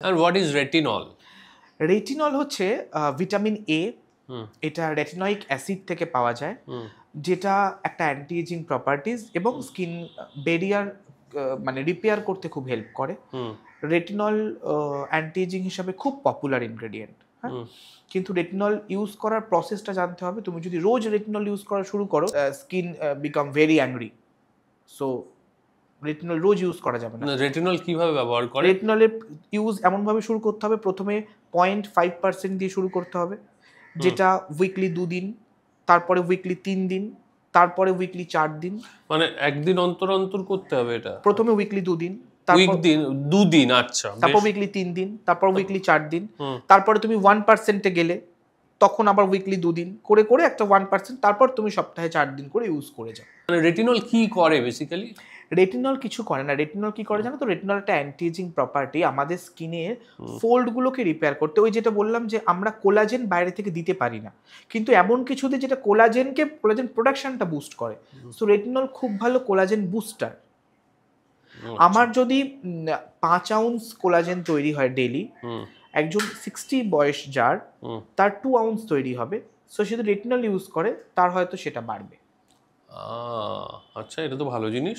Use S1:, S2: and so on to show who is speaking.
S1: And what is retinol?
S2: Retinol হচ্ছে vitamin A, এটা রেটিনয়িক acid থেকে পাওয়া যায়, যেটা একটা অ্যান্টি এজিং প্রপার্টিজ এবং স্কিন ব্যারিয়ার মানে রিপেয়ার করতে খুব হেল্প করে। রেটিনল অ্যান্টি এজিং হিসাবে খুব পপুলার ইনগ্রেডিয়েন্ট। হ্যাঁ, কিন্তু রেটিনল ইউজ করার প্রসেসটা জানতে হবে। তুমি যদি রোজ রেটিনল ইউজ করা শুরু করো, skin become very angry. So retinol রোজ ইউজ করা যাবে না।
S1: রেটিনল কিভাবে ব্যবহার করে?
S2: রেটিনলের ইউজ এমনভাবে শুরু করতে হবে, প্রথমে 0.5% দিয়ে শুরু করতে হবে, যেটা উইকলি 2 দিন, তারপরে উইকলি 3 দিন, তারপরে উইকলি 4 দিন।
S1: মানে একদিন অন্তর অন্তর করতে হবে এটা?
S2: প্রথমে উইকলি 2 দিন,
S1: দুদিন, আচ্ছা,
S2: তারপর উইকলি 3 দিন, তারপর উইকলি 4 দিন, তারপরে তুমি 1%-এ গেলে তখন আবার উইকলি 2 দিন করে করে একটা 1%, তারপর তুমি সপ্তাহে 4 দিন করে ইউজ করে যাও।
S1: মানে রেটিনল কি করে বেসিক্যালি?
S2: রেটিনল কিছু করে না। রেটিনল কি করে জানো তো? রেটিনল একটা অ্যান্টি এজিং প্রপার্টি, আমাদের স্কিনের ফোল্ডগুলোকে রিপেয়ার করতে। ওই যেটা বললাম যে আমরা কোলাজেন বাইরে থেকে দিতে পারি না, কিন্তু এমন কিছু দিয়ে যেটা কোলাজেন প্রোডাকশনটা বুস্ট করে। সো রেটিনল খুব ভালো কোলাজেন বুস্টার। আমার যদি 5 আউন্স কোলাজেন তৈরি হয় ডেইলি, একজন 60 বয়স যার, তার 2 আউন্স তৈরি হবে। সো সে যদি রেটিনল ইউজ করে তার হয়তো সেটা বাড়বে।
S1: আচ্ছা, এটা তো ভালো জিনিস।